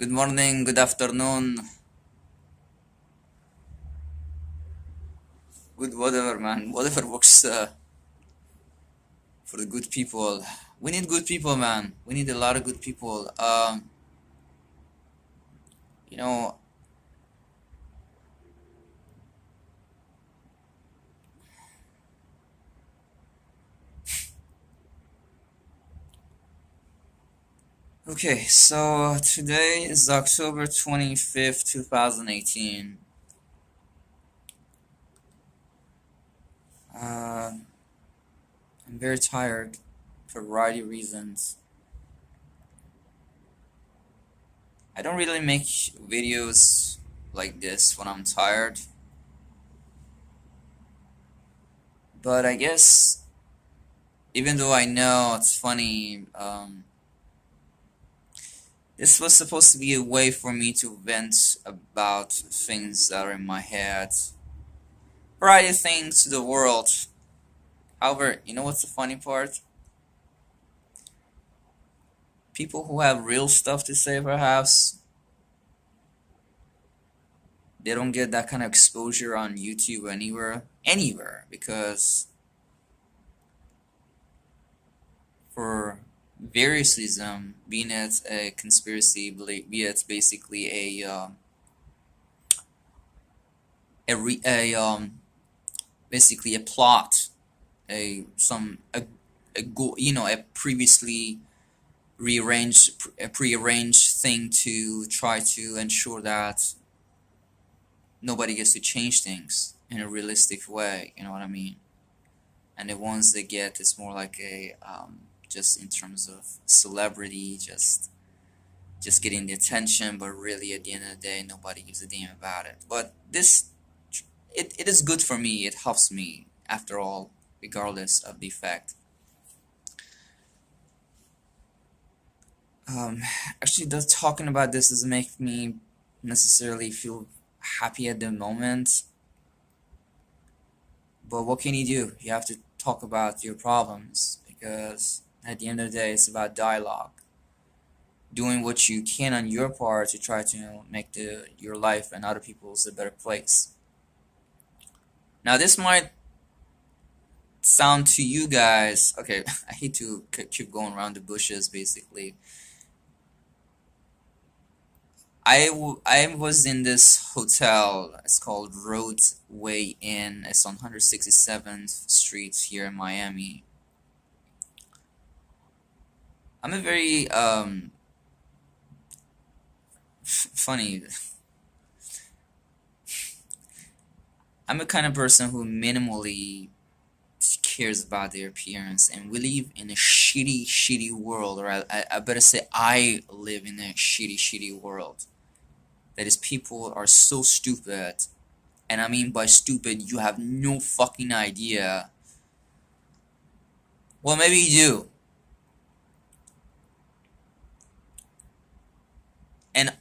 Good morning, good afternoon, good whatever, man. Whatever works for the good people. We need good people, man. We need a lot of good people. You know, okay, so today is October 25th, 2018. I'm very tired for a variety of reasons. I don't really make videos like this when I'm tired, but I guess even though I know it's funny, this was supposed to be a way for me to vent about things that are in my head, variety of things to the world. However, you know what's the funny part? People who have real stuff to say, perhaps, they don't get that kind of exposure on YouTube anywhere, because for various reasons, being it a conspiracy, be it basically basically a plot, a previously a prearranged thing to try to ensure that nobody gets to change things in a realistic way. You know what I mean? And the ones they get is more like a just in terms of celebrity, just getting the attention, but really at the end of the day, nobody gives a damn about it. But it is good for me. It helps me after all, regardless of the effect. Um, Actually, just talking about this doesn't make me necessarily feel happy at the moment. But what can you do? You have to talk about your problems, because at the end of the day, it's about dialogue. Doing what you can on your part to try to make your life and other people's a better place. Now, this might sound to you guys, okay, I hate to keep going around the bushes, basically. I was in this hotel. It's called Rodeway Inn. It's on 167th Street here in Miami. I'm a very funny. I'm a kind of person who minimally cares about their appearance, and we live in a shitty world, or I better say I live in a shitty world. That is, people are so stupid, and I mean by stupid, you have no fucking idea. Well, maybe you do. And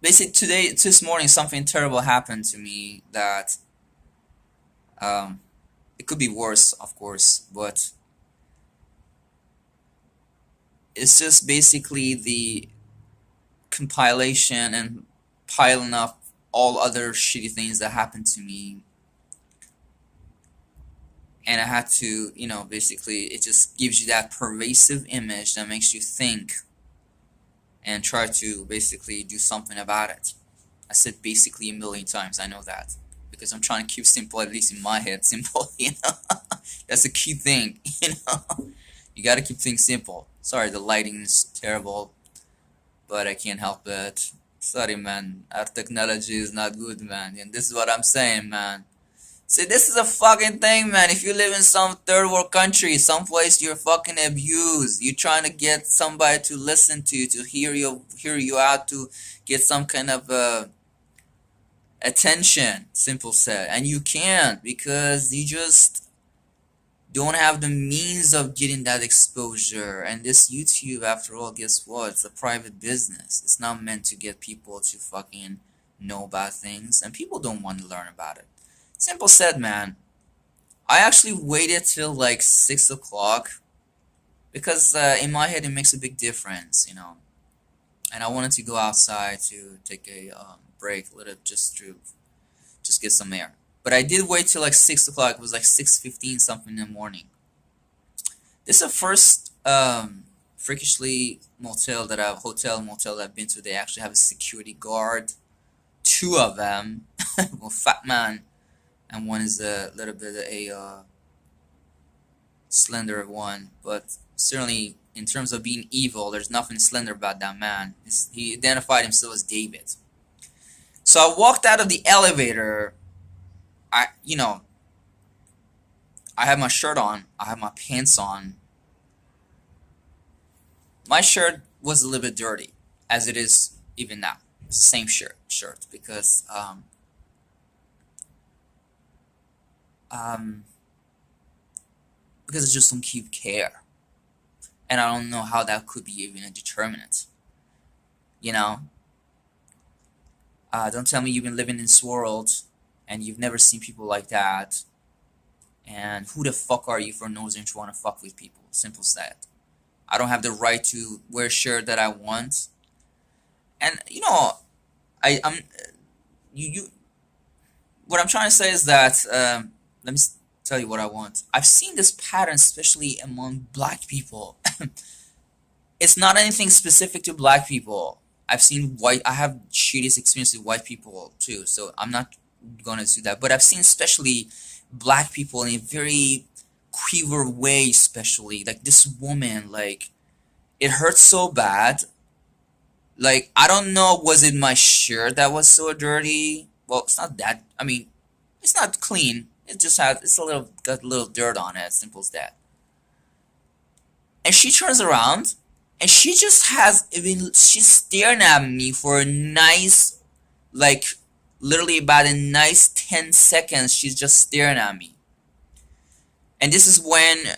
basically this morning, something terrible happened to me that um, it could be worse, of course, but it's just basically the compilation and piling up all other shitty things that happened to me. And I had to, basically, it just gives you that pervasive image that makes you think and try to basically do something about it. I said basically a million times, I know that. Because I'm trying to keep simple, at least in my head, simple, That's a key thing, You gotta keep things simple. Sorry, the lighting is terrible, but I can't help it. Sorry, man. Our technology is not good, man. And this is what I'm saying, man. See, this is a fucking thing, man. If you live in some third world country, someplace you're fucking abused, you're trying to get somebody to listen to you, to hear you out, to get some kind of attention, simple said, and you can't, because you just don't have the means of getting that exposure. And this YouTube, after all, guess what? It's a private business. It's not meant to get people to fucking know about things, and people don't want to learn about it. Simple said, man. I actually waited till like 6 o'clock because in my head it makes a big difference, and I wanted to go outside to take a break, just get some air. But I did wait till like 6 o'clock. It was like 6:15 something in the morning. This is the first freakishly motel that I've been to. They actually have a security guard, two of them, well, fat man, and one is a little bit of a slender one. But certainly, in terms of being evil, there's nothing slender about that man. He identified himself as David. So I walked out of the elevator. I had my shirt on. I had my pants on. My shirt was a little bit dirty, as it is even now. Same shirt, because I just don't keep care, and I don't know how that could be even a determinant. You know, don't tell me you've been living in this world and you've never seen people like that. And who the fuck are you for nosing to want to fuck with people? Simple as that. I don't have the right to wear a shirt that I want. And I'm you. What I'm trying to say is that let me tell you what I want. I've seen this pattern, especially among black people. It's not anything specific to black people. I have shittiest experience with white people too, so I'm not gonna do that. But I've seen especially black people in a very quiver way, especially like this woman, like it hurts so bad. Like I don't know, was it my shirt that was so dirty? Well, it's not that. I mean, it's not clean. It's got a little dirt on it. Simple as that. And she turns around, and she's staring at me for a nice, like literally about a nice 10 seconds. She's just staring at me. And this is when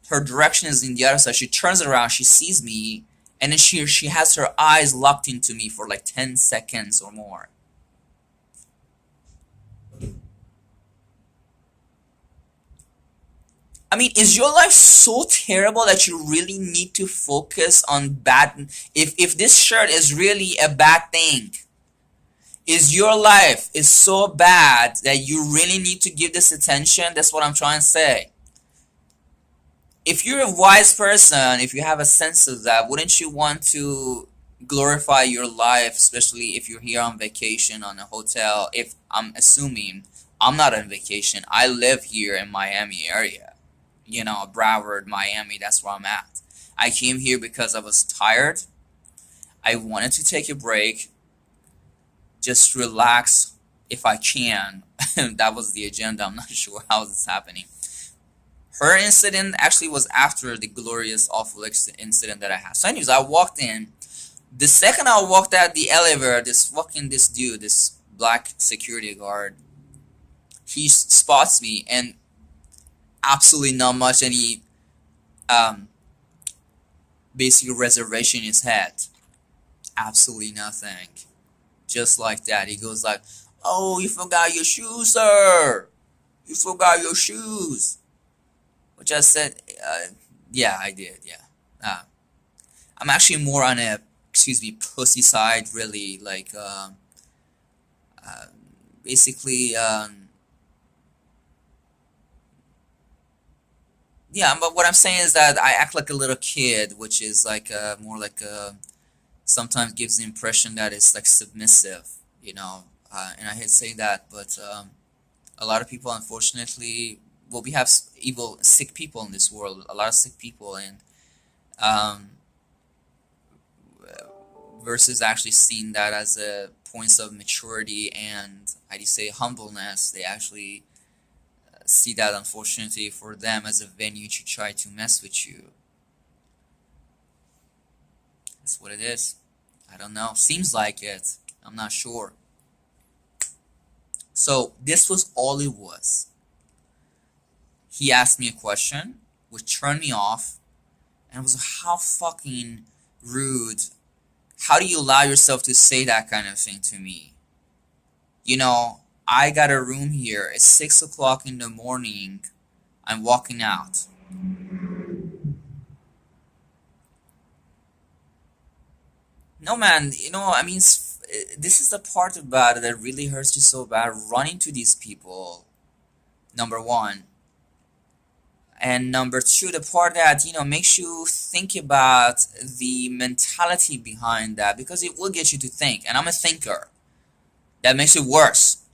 her direction is in the other side. She turns around, she sees me, and then she has her eyes locked into me for like 10 seconds or more. I mean, is your life so terrible that you really need to focus on bad? If this shirt is really a bad thing, is your life is so bad that you really need to give this attention? That's what I'm trying to say. If you're a wise person, if you have a sense of that, wouldn't you want to glorify your life, especially if you're here on vacation on a hotel? If I'm assuming I'm not on vacation, I live here in Miami area. Broward, Miami, that's where I'm at. I came here because I was tired. I wanted to take a break, just relax if I can. That was the agenda. I'm not sure how this is happening. Her incident actually was after the glorious, awful incident that I had. So anyways, I walked in. The second I walked out the elevator, this dude, this black security guard, he spots me, and absolutely not much any basically reservation in his head. Absolutely nothing. Just like that. He goes like, "Oh, you forgot your shoes, sir. You forgot your shoes." Which I said, yeah, I did, yeah. I'm actually more on a, pussy side, really, like, basically, yeah, but what I'm saying is that I act like a little kid, which is like, more like, sometimes gives the impression that it's like submissive, and I hate saying that, but, a lot of people, unfortunately, well, we have evil, sick people in this world, a lot of sick people, and um, versus actually seeing that as a points of maturity and, how do you say, humbleness. They actually see that, unfortunately, for them as a venue to try to mess with you. That's what it is. I don't know. Seems like it. I'm not sure. So this was all it was. He asked me a question, which turned me off, and it was how fucking rude. How do you allow yourself to say that kind of thing to me? I got a room here. It's 6 o'clock in the morning. I'm walking out. No, man, I mean, this is the part about it that really hurts you so bad. Running to these people, number one. And number two, the part that, makes you think about the mentality behind that, because it will get you to think. And I'm a thinker. That makes it worse.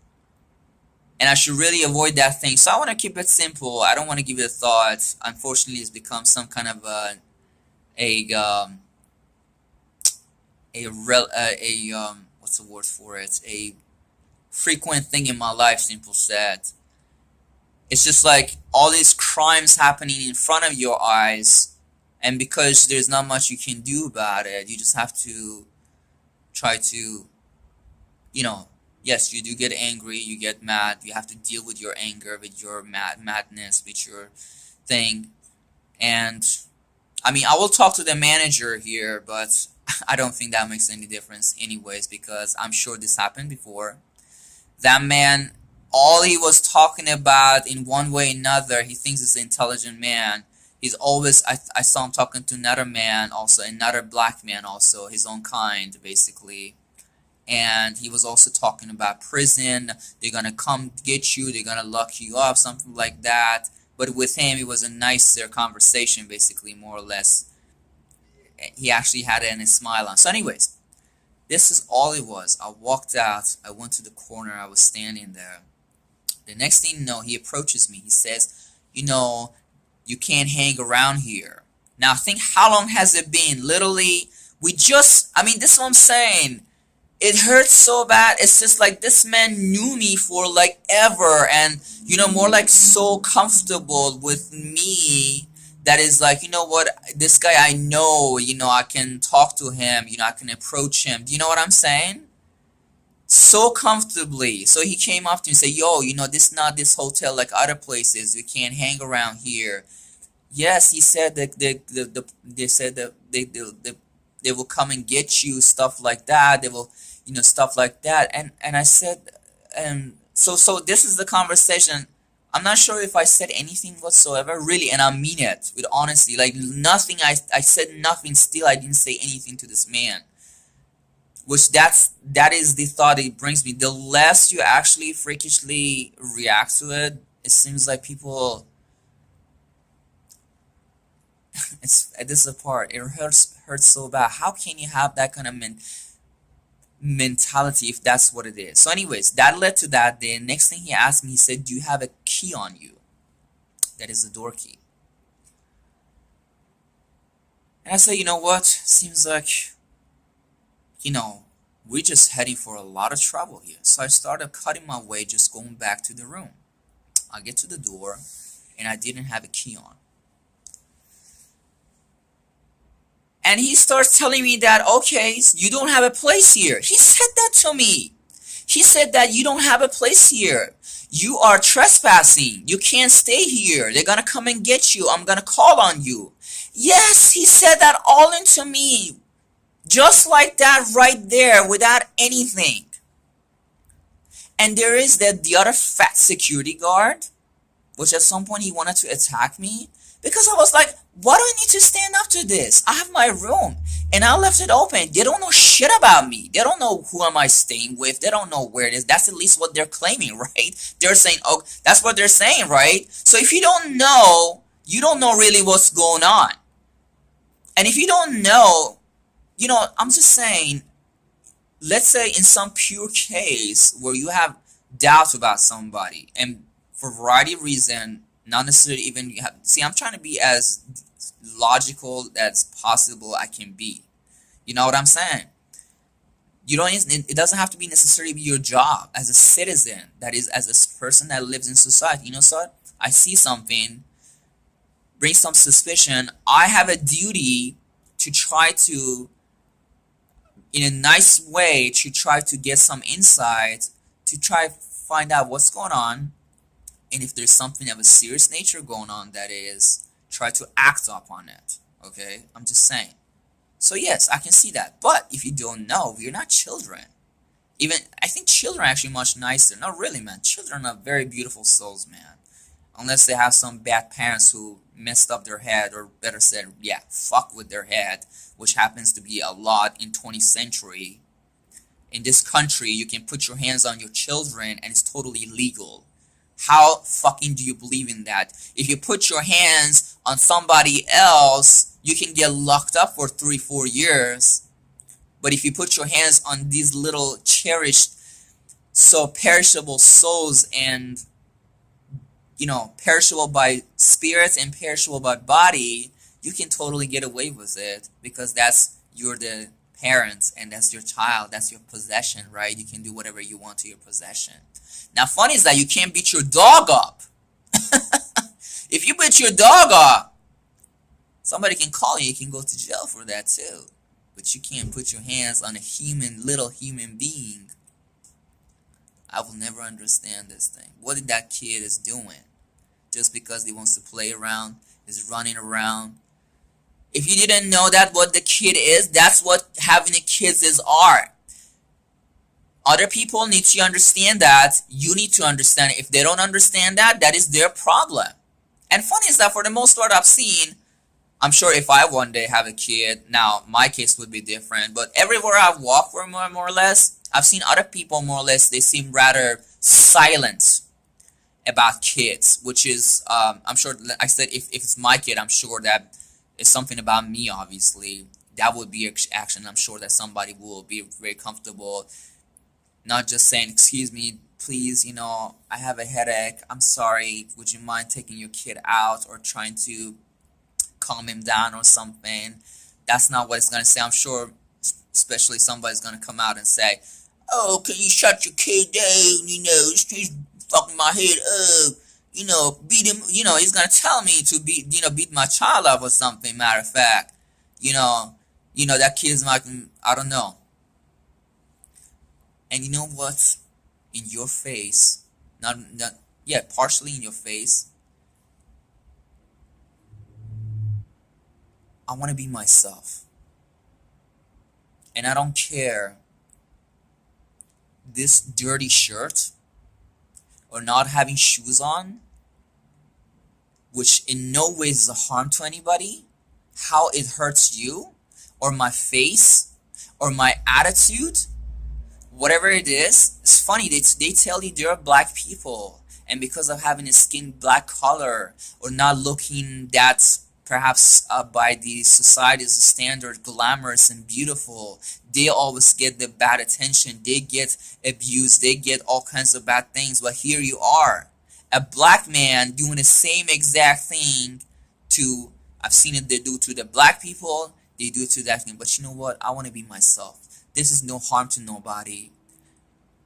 And I should really avoid that thing. So I want to keep it simple. I don't want to give it a thought. Unfortunately, it's become some kind of a what's the word for it? A frequent thing in my life, simple said. It's just like all these crimes happening in front of your eyes, and because there's not much you can do about it, you just have to try to, yes, you do get angry, you get mad, you have to deal with your anger, with your madness, with your thing. And I mean, I will talk to the manager here, but I don't think that makes any difference anyways, because I'm sure this happened before. That man, all he was talking about in one way or another, he thinks he's an intelligent man. He's always, I saw him talking to another man also, another black man also, his own kind, basically. And he was also talking about prison. They're going to come get you. They're going to lock you up, something like that. But with him, it was a nicer conversation, basically, more or less. He actually had it in his smile on. So anyways, this is all it was. I walked out. I went to the corner. I was standing there. The next thing you know, he approaches me. He says, you can't hang around here. Now, think how long has it been? Literally, this is what I'm saying. It hurts so bad. It's just like this man knew me for like ever, and more like so comfortable with me that is like, what, this guy I know, I can talk to him, I can approach him. Do you know what I'm saying? So comfortably. So he came up to me and said, yo, this is not this hotel like other places. You can't hang around here. Yes, he said that they said that they will come and get you, stuff like that. They will, stuff like that. And I said, so this is the conversation. I'm not sure if I said anything whatsoever, really, and I mean it with honesty. Like nothing, I said nothing. Still, I didn't say anything to this man. Which that is the thought it brings me. The less you actually freakishly react to it, it seems like people. This is the part. It hurts so bad. How can you have that kind of mentality if that's what it is? So anyways, that led to that. The next thing he asked me, he said, do you have a key on you? That is the door key. And I said, you know what? Seems like, we're just heading for a lot of trouble here. So I started cutting my way, just going back to the room. I get to the door, and I didn't have a key on. And he starts telling me that, okay, you don't have a place here. He said that to me. He said that you don't have a place here. You are trespassing. You can't stay here. They're going to come and get you. I'm going to call on you. Yes, he said that all into me. Just like that right there, without anything. And there is the other fat security guard, which at some point he wanted to attack me. Because I was like, why do I need to stand up to this? I have my room, and I left it open. They don't know shit about me. They don't know who am I staying with. They don't know where it is. That's at least what they're claiming, right? They're saying, oh, that's what they're saying, right? So if you don't know, you don't know really what's going on. And if you don't know, I'm just saying, let's say in some pure case where you have doubts about somebody, and for a variety of reasons, not necessarily even you have. See, I'm trying to be as logical as possible I can be. You know what I'm saying? It doesn't have to be necessarily your job as a citizen. That is, as a person that lives in society. So I see something, bring some suspicion. I have a duty to try to, in a nice way, to try to get some insight, to try to find out what's going on. And if there's something of a serious nature going on, that is, try to act upon it. Okay? I'm just saying. So yes, I can see that. But if you don't know, we're not children. Even, I think children are actually much nicer. Not really, man. Children are very beautiful souls, man. unless they have some bad parents who messed up their head, or better said, yeah, fuck with their head, which happens to be a lot in 20th century. In this country, you can put your hands on your children and it's totally legal. How fucking do you believe in that? If you put your hands on somebody else, you can get locked up for 3-4 years. But if you put your hands on these little cherished, so perishable souls, and perishable by spirit and perishable by body, you can totally get away with it, because you're the parent and that's your child, that's your possession, right? You can do whatever you want to your possession. Now, funny is that you can't beat your dog up. If you beat your dog up, somebody can call you. You can go to jail for that too. But you can't put your hands on a little human being. I will never understand this thing. What did that kid is doing? Just because he wants to play around, is running around. If you didn't know that what the kid is, that's what having a kids is are. Other people need to understand that. You need to understand it. If they don't understand that, that is their problem. And funny is that for the most part I've seen, I'm sure if I one day have a kid, now my case would be different, but everywhere I've walked for more or less, I've seen other people more or less, they seem rather silent about kids, which is, I'm sure, like I said, if it's my kid, I'm sure that it's something about me, obviously. That would be action. I'm sure that somebody will be very comfortable, not just saying, excuse me, please, I have a headache, I'm sorry, would you mind taking your kid out, or trying to calm him down or something. That's not what it's going to say. I'm sure especially somebody's going to come out and say, oh, can you shut your kid down, he's fucking my head up, beat him, he's going to tell me to beat my child up or something, matter of fact. That kid is like, I don't know. And you know what? In your face, partially in your face, I want to be myself. And I don't care this dirty shirt or not having shoes on, which in no way is a harm to anybody, how it hurts you, or my face, or my attitude, whatever it is. It's funny, they tell you they're black people, and because of having a skin black color, or not looking that perhaps by the society's standard glamorous and beautiful, they always get the bad attention, they get abused, they get all kinds of bad things. But here you are, a black man doing the same exact thing to, I've seen it, they do to the black people, they do it to that thing. But you know what, I want to be myself. This is no harm to nobody.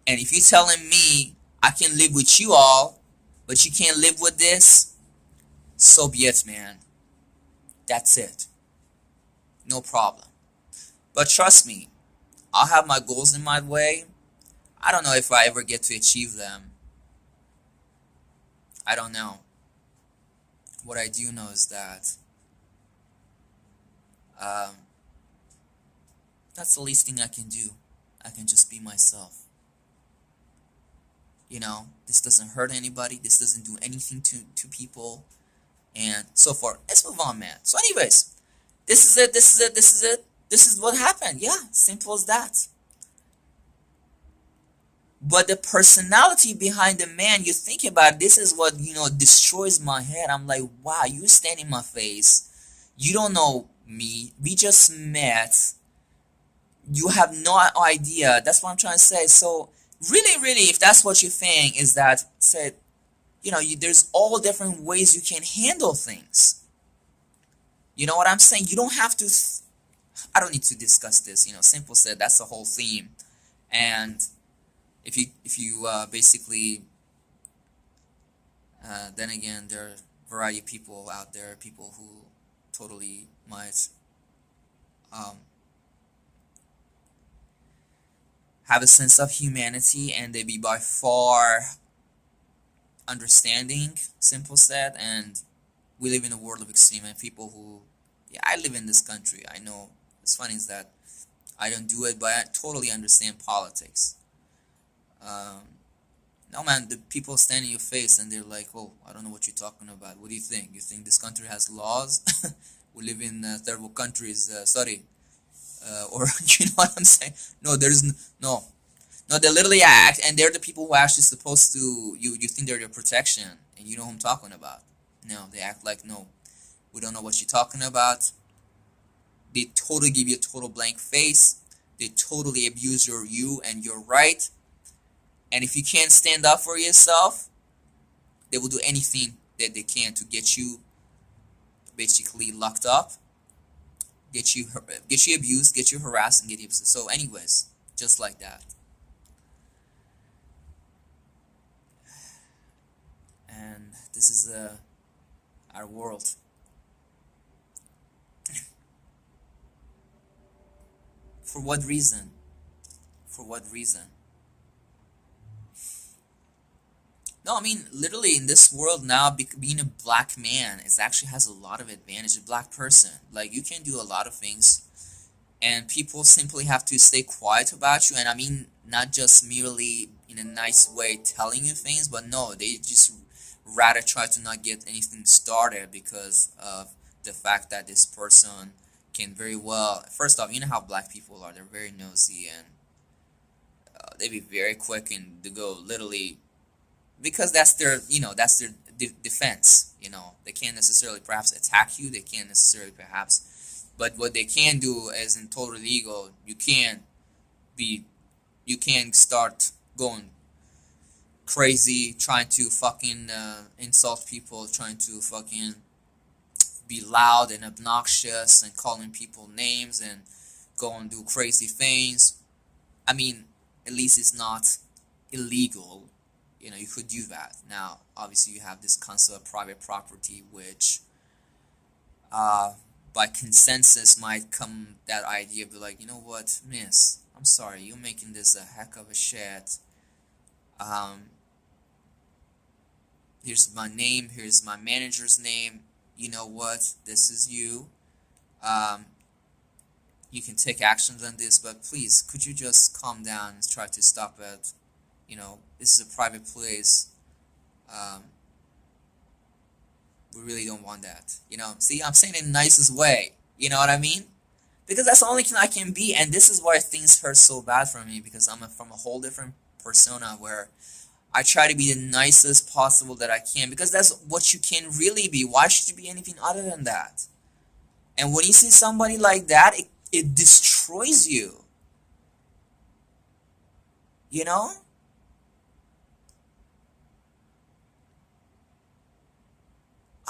And if you're telling me I can live with you all, but you can't live with this, so be it, man. That's it. No problem. But trust me, I'll have my goals in my way. I don't know if I ever get to achieve them. I don't know. What I do know is that that's the least thing I can do. I can just be myself. This doesn't hurt anybody. This doesn't do anything to people. And so forth. Let's move on, man. So anyways, this is it. This is what happened. Yeah, simple as that. But the personality behind the man, you think about it, this is what, destroys my head. I'm like, wow, you stand in my face. You don't know me. We just met. You have no idea. That's what I'm trying to say. So really, really, if that's what you think, is that, say, there's all different ways you can handle things. You know what I'm saying? You don't have to, I don't need to discuss this, simple said, that's the whole theme. And if you basically, then again, there are a variety of people out there, people who totally might have a sense of humanity, and they be by far understanding, simple said. And we live in a world of extreme, and people who, yeah, I live in this country, I know. It's funny is that I don't do it, but I totally understand politics. No, man, the people stand in your face and they're like, "Oh, I don't know what you're talking about. What do you think? You think this country has laws? We live in third world countries. Sorry, or you know what I'm saying? No, no, no. They literally act, and they're the people who are actually supposed to. You think they're your protection, and you know who I'm talking about. No, they act like no. We don't know what you're talking about. They totally give you a total blank face. They totally abuse you and your right. And if you can't stand up for yourself, they will do anything that they can to get you basically locked up, get you abused, get you harassed, and get you abused. So, anyways, just like that. And this is our world. For what reason? For what reason? No, I mean literally in this world now, being a black man is actually has a lot of advantage. A black person, like you can do a lot of things, and people simply have to stay quiet about you. And I mean not just merely in a nice way telling you things, but no, they just rather try to not get anything started because of the fact that this person can very well. First off, you know how black people are; they're very nosy and they be very quick and to go literally because that's their that's their defense. They can't necessarily perhaps attack you, they can't necessarily perhaps, but what they can do is in total legal, be you can start going crazy trying to fucking insult people, trying to fucking be loud and obnoxious and calling people names and go and do crazy things. I mean, at least it's not illegal. You could do that. Now, obviously, you have this concept of private property, which, by consensus, might come that idea, be like, you know what, miss, I'm sorry, you're making this a heck of a shit. Um, Here's my name, here's my manager's name. You know what, this is you. Um, you can take actions on this, but please, could you just calm down and try to stop it? This is a private place. Um, we really don't want that. See, I'm saying it in the nicest way. You know what I mean? Because that's the only thing I can be, and this is why things hurt so bad for me, because I'm from a whole different persona where I try to be the nicest possible that I can, because that's what you can really be. Why should you be anything other than that? And when you see somebody like that, it destroys you. You know?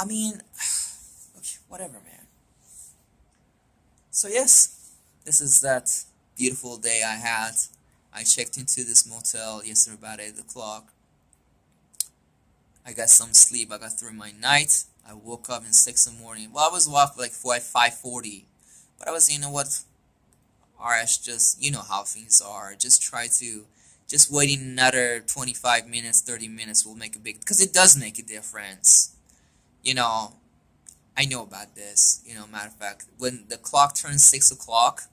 I mean, okay, whatever, man. So yes, this is that beautiful day I had. I checked into this motel yesterday about 8 o'clock. I got some sleep. I got through my night. I woke up in 6 in the morning. Well, I was up like 5:40. But I was, you know what, RS, just, you know how things are. Just waiting another 25 minutes, 30 minutes will make a big, because it does make a difference. You know, I know about this. Matter of fact, when the clock turns 6 o'clock,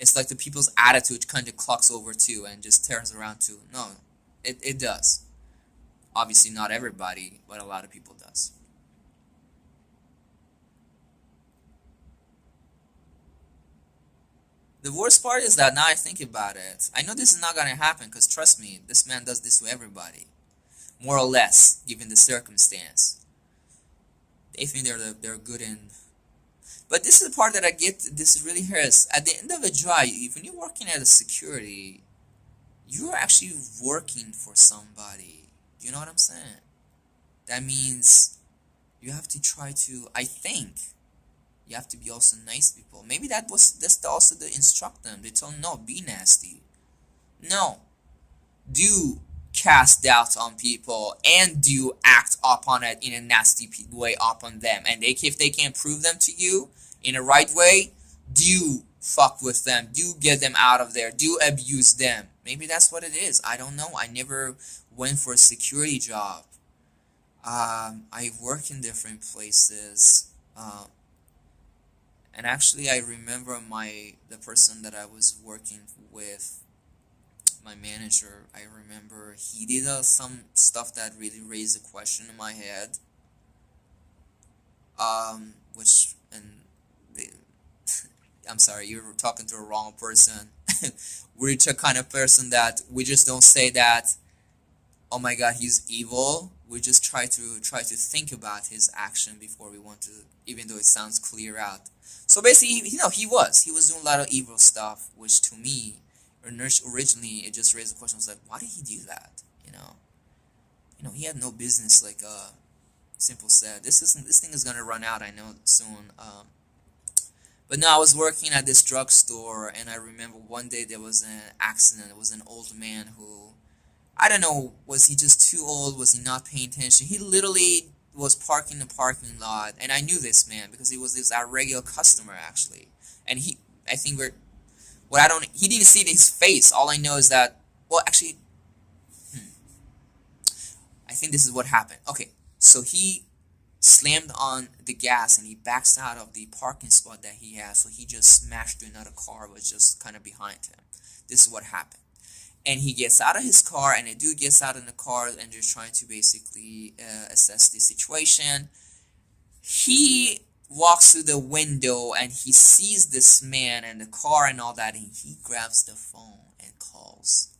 it's like the people's attitude kind of clocks over too and just turns around too. No, it does. Obviously not everybody, but a lot of people does. The worst part is that now I think about it, I know this is not going to happen because trust me, this man does this to everybody. More or less, given the circumstance. They think they're good in. But this is the part that I get, this really hurts. At the end of a job, when you're working as a security, you're actually working for somebody. Do you know what I'm saying? That means you have to try to, I think, you have to be also nice to people. Maybe that's also the instruct them. They tell them, no, be nasty. No. Do cast doubt on people and do act upon it in a nasty way upon them. And if they can't prove them to you in a right way, do fuck with them. Do get them out of there. Do abuse them. Maybe that's what it is. I don't know. I never went for a security job. I work in different places. And actually, I remember the person that I was working with, my manager, I remember he did some stuff that really raised a question in my head. Which and the, I'm sorry, you're talking to a wrong person. We're the kind of person that we just don't say that, oh my god, he's evil. We just try to think about his action before we want to, even though it sounds clear out. So basically, he was doing a lot of evil stuff, which to me, originally it just raised the question. I was like, why did he do that? He had no business. Like simple said, this thing is gonna run out. I know soon. But no, I was working at this drugstore, and I remember one day there was an accident. It was an old man who, I don't know, was he just too old? Was he not paying attention? He literally was parking in the parking lot, and I knew this man because he was our regular customer actually. And I think he didn't see his face. All I know is that, well, actually, I think this is what happened. Okay, so he slammed on the gas and he backs out of the parking spot that he has. So he just smashed into another car, was just kind of behind him. This is what happened. And he gets out of his car, and the dude gets out in the car, and they're trying to basically assess the situation. He walks through the window, and he sees this man and the car and all that, and he grabs the phone and calls.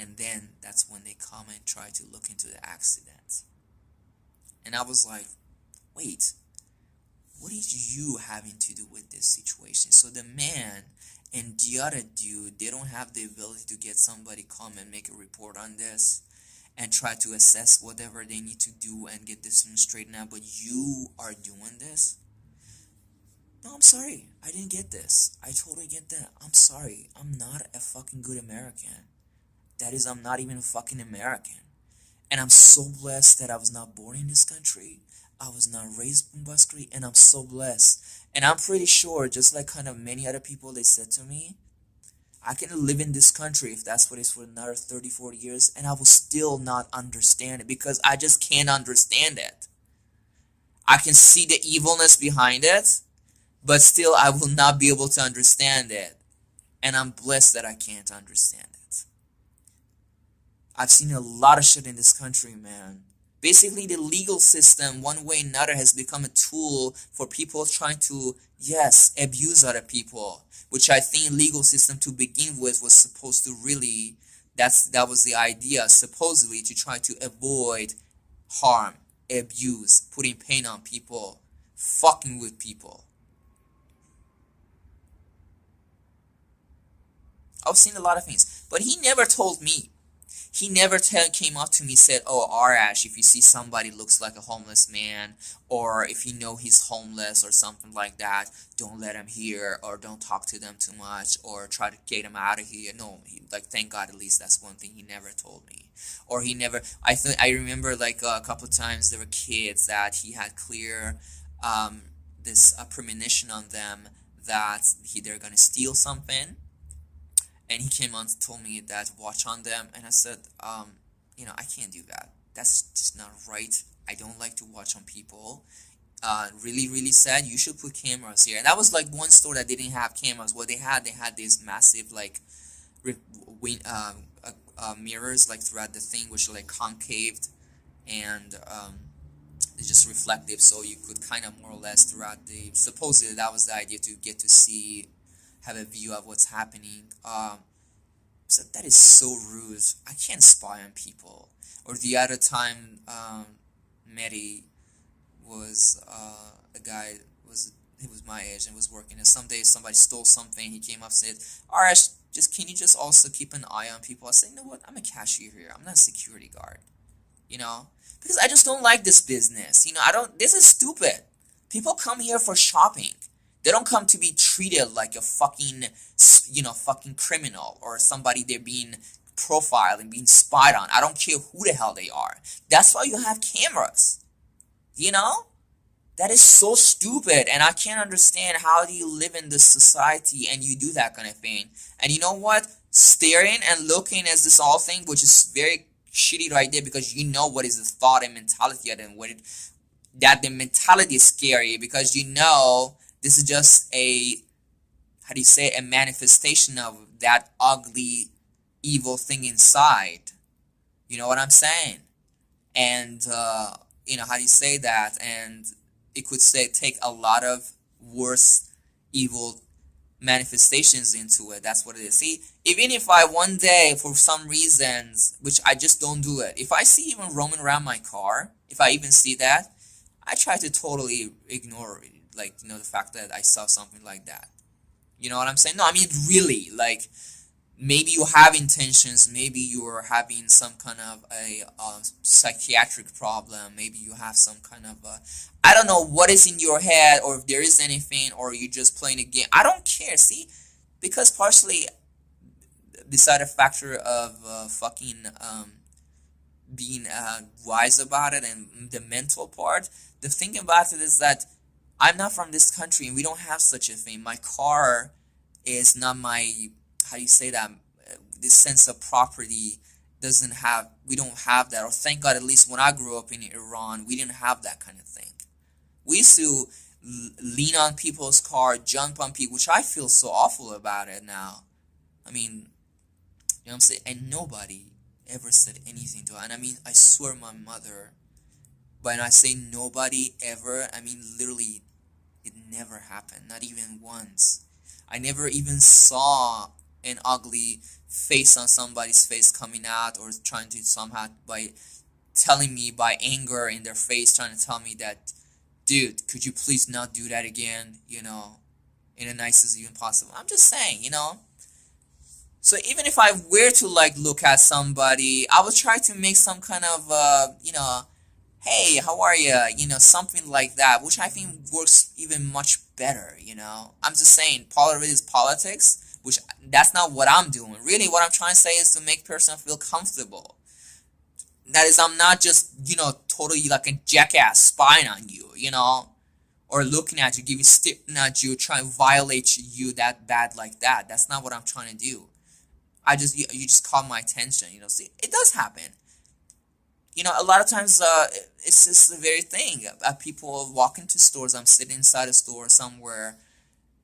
And then that's when they come and try to look into the accident. And I was like, wait, what is you having to do with this situation? So the man and the other dude, they don't have the ability to get somebody come and make a report on this and try to assess whatever they need to do and get this thing straightened out, but you are doing this? No, I'm sorry. I didn't get this. I totally get that. I'm sorry. I'm not a fucking good American. That is, I'm not even a fucking American. And I'm so blessed that I was not born in this country. I was not raised in Basque, and I'm so blessed. And I'm pretty sure, just like kind of many other people, they said to me, I can live in this country if that's what it is for another 30, 40 years, and I will still not understand it because I just can't understand it. I can see the evilness behind it, but still I will not be able to understand it. And I'm blessed that I can't understand it. I've seen a lot of shit in this country, man. Basically, the legal system, one way or another, has become a tool for people trying to, yes, abuse other people. Which I think legal system to begin with was supposed to really, that was the idea, supposedly, to try to avoid harm, abuse, putting pain on people, fucking with people. I've seen a lot of things. But he never told me. He never came up to me and said, oh, Arash, if you see somebody looks like a homeless man, or if you know he's homeless or something like that, don't let him here, or don't talk to them too much, or try to get him out of here. No, thank God, at least that's one thing he never told me. Or he never, I remember like a couple of times there were kids that he had clear this premonition on them that they're going to steal something. And he came on and told me that watch on them. And I said, I can't do that. That's just not right. I don't like to watch on people. Really, really sad. You should put cameras here. And that was like one store that didn't have cameras. What they had these massive like mirrors like throughout the thing, which are like concaved and it's just reflective. So you could kind of more or less throughout supposedly that was the idea, to get to see, have a view of what's happening. So that is so rude. I can't spy on people. Or the other time, Mehdi was a guy, he was my age and was working. And someday somebody stole something. He came up and said, "Alright, can you just also keep an eye on people?" I said, "You know what? I'm a cashier here. I'm not a security guard. Because I just don't like this business. This is stupid. People come here for shopping. They don't come to be treated like a fucking criminal or somebody they're being profiled and being spied on. I don't care who the hell they are. That's why you have cameras. That is so stupid, and I can't understand how do you live in this society and you do that kind of thing. And you know what? Staring and looking at this all thing, which is very shitty right there, because you know what is the thought and mentality of it, and that the mentality is scary, because this is just a manifestation of that ugly evil thing inside. You know what I'm saying? And how do you say that? And it could say take a lot of worse evil manifestations into it. That's what it is. See, even if I one day, for some reasons, which I just don't do it, if I see even roaming around my car, if I even see that, I try to totally ignore it. Like, the fact that I saw something like that. You know what I'm saying? No, I mean, really, like, maybe you have intentions, maybe you're having some kind of a psychiatric problem, maybe you have some kind of I don't know what is in your head, or if there is anything, or you just playing a game. I don't care, see, because partially beside a factor of fucking being wise about it and the mental part, the thing about it is that I'm not from this country and we don't have such a thing. My car is not my, how do you say that, this sense of property doesn't have, we don't have that. Or thank God, at least when I grew up in Iran, we didn't have that kind of thing. We used to lean on people's car, jump on people, which I feel so awful about it now. I mean, you know what I'm saying? And nobody ever said anything to her. And I mean, I swear my mother, when I say nobody ever, I mean literally, it never happened. Not even once. I never even saw an ugly face on somebody's face coming out, or trying to somehow, by telling me by anger in their face, trying to tell me that, dude, could you please not do that again, in the nicest even possible. I'm just saying, So even if I were to like look at somebody, I would try to make some kind of, hey, how are you? Something like that, which I think works even much better, I'm just saying, part of it is politics, which that's not what I'm doing. Really, what I'm trying to say is to make person feel comfortable. That is, I'm not just, totally like a jackass spying on you, or looking at you, giving staring at you, trying to violate you that bad like that. That's not what I'm trying to do. You just caught my attention, see, it does happen. A lot of times, it's just the very thing. People walk into stores. I'm sitting inside a store somewhere,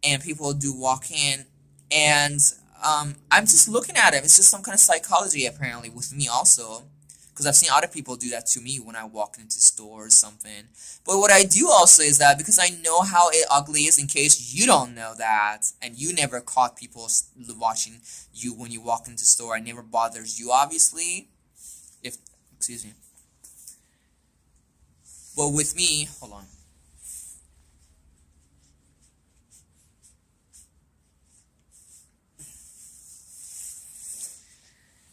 and people do walk in, and I'm just looking at them. It's just some kind of psychology, apparently, with me also, because I've seen other people do that to me when I walk into stores or something. But what I do also is that, because I know how ugly is, in case you don't know that, and you never caught people watching you when you walk into store, it never bothers you, obviously. Excuse me. But with me, hold on.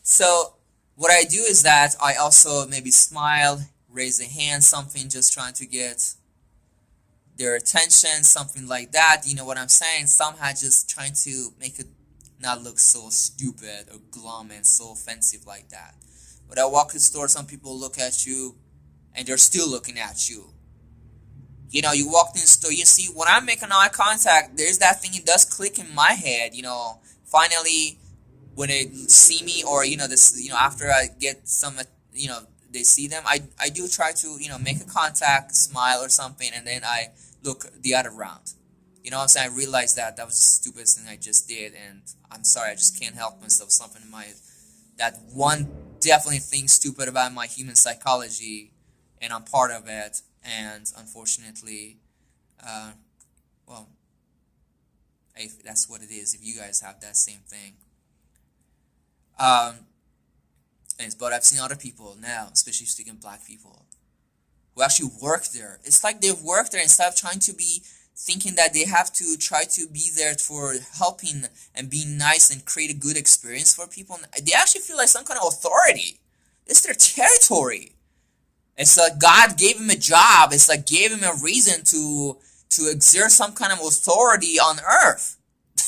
So what I do is that I also maybe smile, raise a hand, something, just trying to get their attention, something like that. You know what I'm saying? Somehow just trying to make it not look so stupid or glum and so offensive like that. When I walk in the store, some people look at you and they're still looking at you. You walked in the store, you see, when I'm making eye contact, there's that thing, it does click in my head, finally, when they see me, or, this, after I get some, they see them, I do try to, make a contact, smile or something, and then I look the other round. You know what I'm saying? I realized that was the stupidest thing I just did, and I'm sorry, I just can't help myself. Something in that one definitely thing stupid about my human psychology, and I'm part of it, and unfortunately, well, if that's what it is, if you guys have that same thing. But I've seen other people now, especially speaking black people, who actually work there. It's like they work there instead of trying to be thinking that they have to try to be there for helping and being nice and create a good experience for people. They actually feel like some kind of authority. It's their territory. It's like God gave him a job. It's like gave him a reason to exert some kind of authority on earth.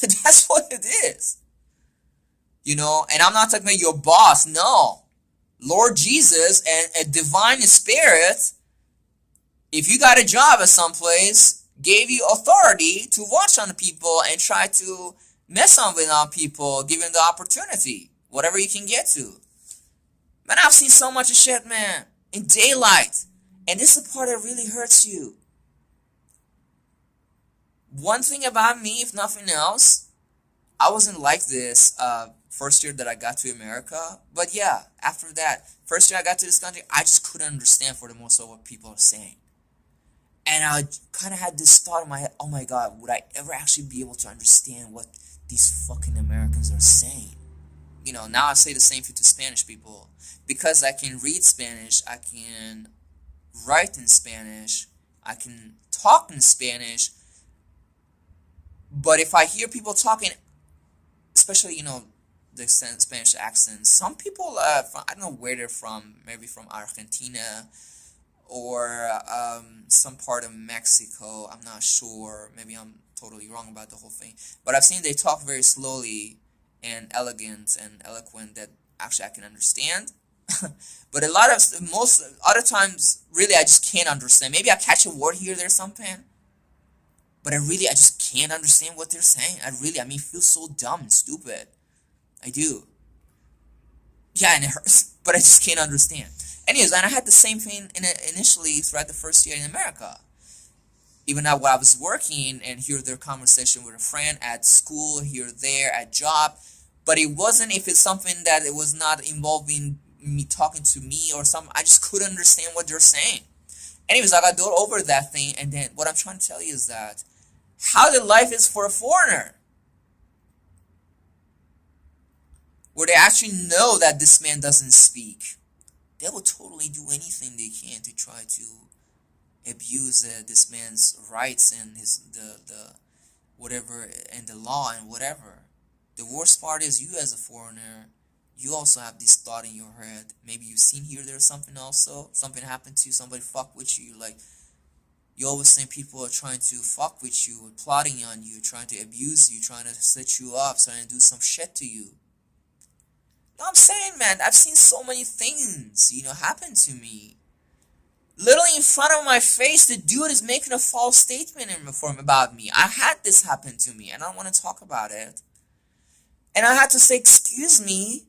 That's what it is. And I'm not talking about your boss. No. Lord Jesus and a divine spirit, if you got a job at some place, gave you authority to watch on people and try to mess on people, give them the opportunity, whatever you can get to. Man, I've seen so much of shit, man, in daylight. And this is the part that really hurts you. One thing about me, if nothing else, I wasn't like this first year that I got to America. But yeah, after that, first year I got to this country, I just couldn't understand for the most of what people are saying. And I kind of had this thought in my head, oh my god, would I ever actually be able to understand what these fucking Americans are saying? Now I say the same thing to Spanish people. Because I can read Spanish, I can write in Spanish, I can talk in Spanish. But if I hear people talking, especially, the Spanish accent, some people, I don't know where they're from, maybe from Argentina, or some part of Mexico, I'm not sure, maybe I'm totally wrong about the whole thing, but I've seen they talk very slowly and elegant and eloquent that actually I can understand. But most other times, really, I just can't understand. Maybe I catch a word here, there's something, but I just can't understand what they're saying. I feel so dumb and stupid. I do. Yeah, and it hurts, but I just can't understand. Anyways, and I had the same thing initially throughout the first year in America. Even now, while I was working and hear their conversation with a friend at school, here, there, at job, but it wasn't if it's something that it was not involving me talking to me or something. I just couldn't understand what they're saying. Anyways, I got over that thing, and then what I'm trying to tell you is that how the life is for a foreigner, where they actually know that this man doesn't speak. They will totally do anything they can to try to abuse this man's rights and the whatever, and the law and whatever. The worst part is you as a foreigner, you also have this thought in your head. Maybe you've seen here there's something also, something happened to you, somebody fuck with you, like you always think people are trying to fuck with you, plotting on you, trying to abuse you, trying to set you up, trying to do some shit to you. No, I'm saying, man, I've seen so many things, happen to me. Literally in front of my face, the dude is making a false statement about me. I had this happen to me, and I don't want to talk about it. And I had to say, excuse me.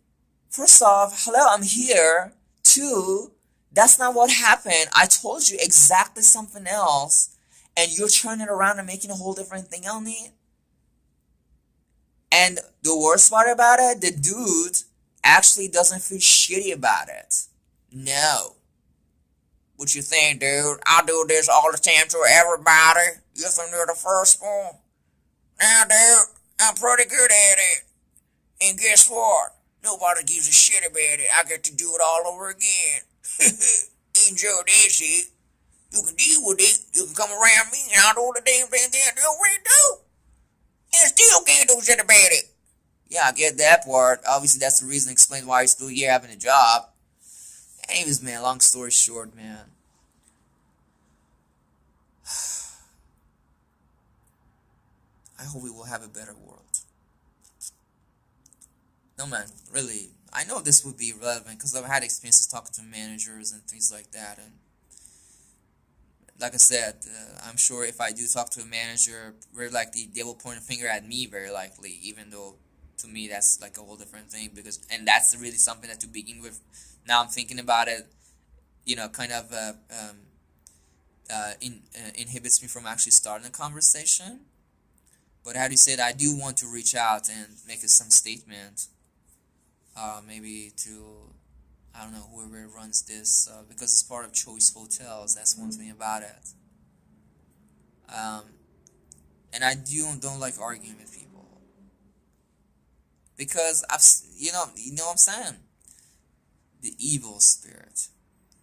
First off, hello, I'm here. Two, that's not what happened. I told you exactly something else, and you're turning it around and making a whole different thing on me. And the worst part about it, the dude actually doesn't feel shitty about it. No. What you think, dude? I do this all the time to everybody. You think you're the first one? Now, dude, I'm pretty good at it. And guess what? Nobody gives a shit about it. I get to do it all over again. Enjoy this shit. You can deal with it. You can come around me and I'll do the damn thing that you already do. And still can't do shit about it. Yeah, I get that part. Obviously, that's the reason explains why you're still here having a job. Anyways, man, long story short, man. I hope we will have a better world. No, man, really. I know this would be relevant because I've had experiences talking to managers and things like that. And like I said, I'm sure if I do talk to a manager, very likely they will point a finger at me, very likely, even though to me that's like a whole different thing. And that's really something that to begin with, now I'm thinking about it, kind of inhibits me from actually starting a conversation. But how do you say that? I do want to reach out and make some statement, maybe to, I don't know, whoever runs this, because it's part of Choice Hotels. That's one thing about it. And I don't like arguing with people because you know what I'm saying. The evil spirit.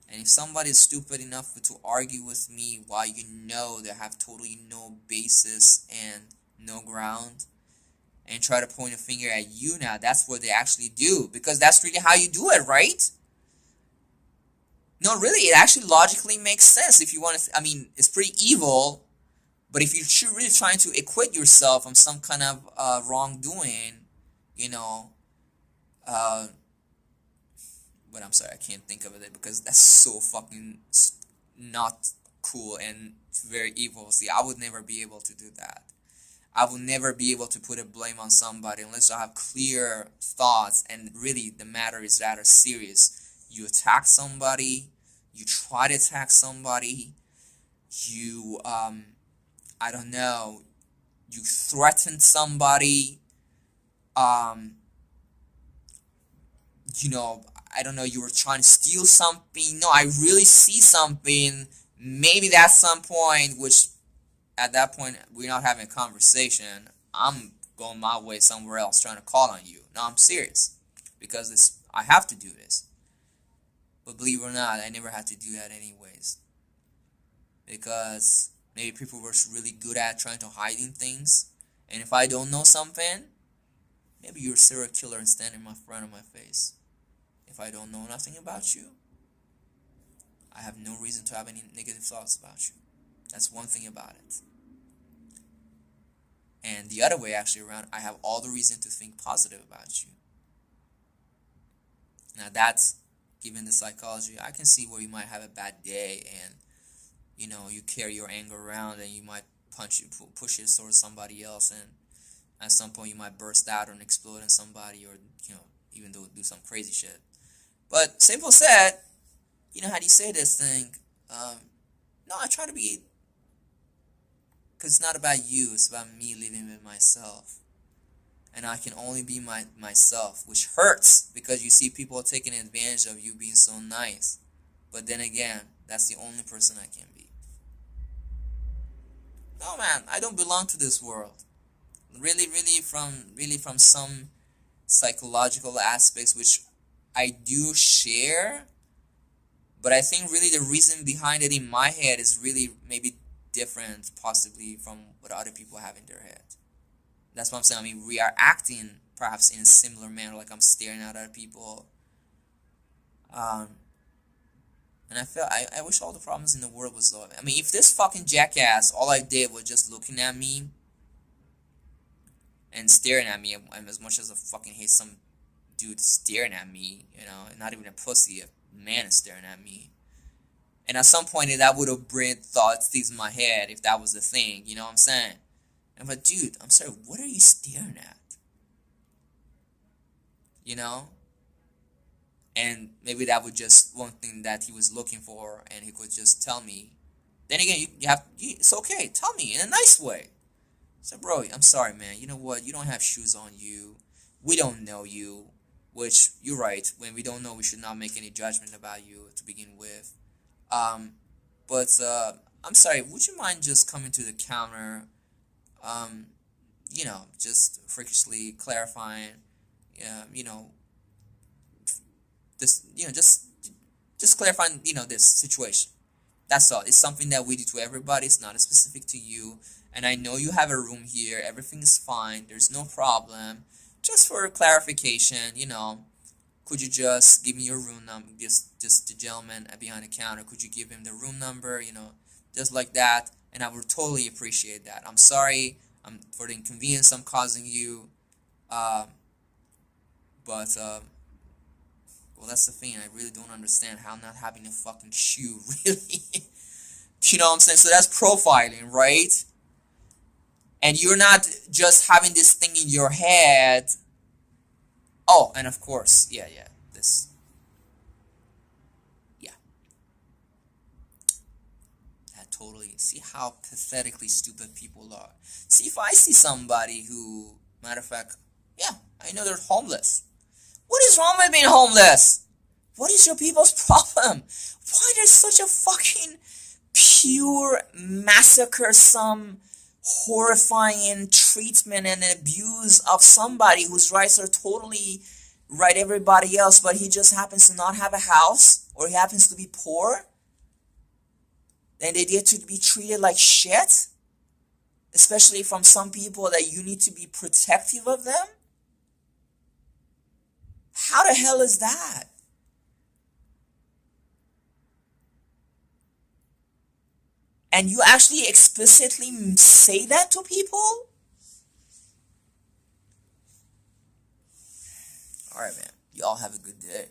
And if somebody is stupid enough to argue with me while they have totally no basis and no ground, and try to point a finger at you now, that's what they actually do, because that's really how you do it, right? No, really, it actually logically makes sense if you want to. It's pretty evil, but if you're really trying to acquit yourself from some kind of wrongdoing, but I'm sorry, I can't think of it because that's so fucking not cool and very evil. See, I would never be able to do that. I will never be able to put a blame on somebody unless I have clear thoughts and really the matter is rather serious. You attack somebody, you try to attack somebody, you, I don't know, you threaten somebody, I don't know, you were trying to steal something. No, I really see something. Maybe that's some point, which at that point we're not having a conversation. I'm going my way somewhere else trying to call on you. No, I'm serious. Because I have to do this. But believe it or not, I never had to do that anyways. Because maybe people were really good at trying to hiding things. And if I don't know something, maybe you're a serial killer and standing in front of my face. If I don't know nothing about you, I have no reason to have any negative thoughts about you. That's one thing about it. And the other way actually around, I have all the reason to think positive about you. Now that's, given the psychology, I can see where you might have a bad day and, you carry your anger around and you might push it towards somebody else, and at some point you might burst out and explode on somebody, or, even do some crazy shit. But simple said, how do you say this thing? No, I try to be, because it's not about you, it's about me living with myself. And I can only be myself, which hurts, because you see people taking advantage of you being so nice. But then again, that's the only person I can be. No, man, I don't belong to this world. Really from some psychological aspects, which I do share. But I think really the reason behind it in my head is really maybe different, possibly, from what other people have in their head. That's what I'm saying. I mean, we are acting perhaps in a similar manner, like I'm staring at other people. And I wish all the problems in the world was solved. I mean, if this fucking jackass, all I did was just looking at me and staring at me, and as much as I fucking hate some dude staring at me, not even a pussy, a man is staring at me. And at some point that would have brought things in my head if that was the thing, you know what I'm saying? I'm like, dude, I'm sorry, what are you staring at? And maybe that was just one thing that he was looking for, and he could just tell me. Then again, it's okay, tell me in a nice way. So, bro, I'm sorry, man. You know what? You don't have shoes on you. We don't know you. Which, you're right. When we don't know, we should not make any judgment about you to begin with. But I'm sorry. Would you mind just coming to the counter? Just freakishly clarifying. This. Just clarifying. This situation. That's all. It's something that we do to everybody. It's not specific to you. And I know you have a room here. Everything is fine. There's no problem. Just for clarification, could you just give me your room number? Just the gentleman behind the counter. Could you give him the room number? Just like that. And I would totally appreciate that. I'm sorry for the inconvenience I'm causing you. Well, that's the thing. I really don't understand how not having a fucking shoe really. You know what I'm saying? So that's profiling, right? And you're not just having this thing in your head. Oh, and of course, yeah. That totally. See how pathetically stupid people are. See, if I see somebody who, matter of fact, yeah, I know they're homeless. What is wrong with being homeless? What is your people's problem? Why there's such a fucking pure massacre, some horrifying treatment and abuse of somebody whose rights are totally right everybody else, but he just happens to not have a house, or he happens to be poor, and they get to be treated like shit, especially from some people that you need to be protective of them? How the hell is that? And you actually explicitly say that to people? Alright, man. Y'all have a good day.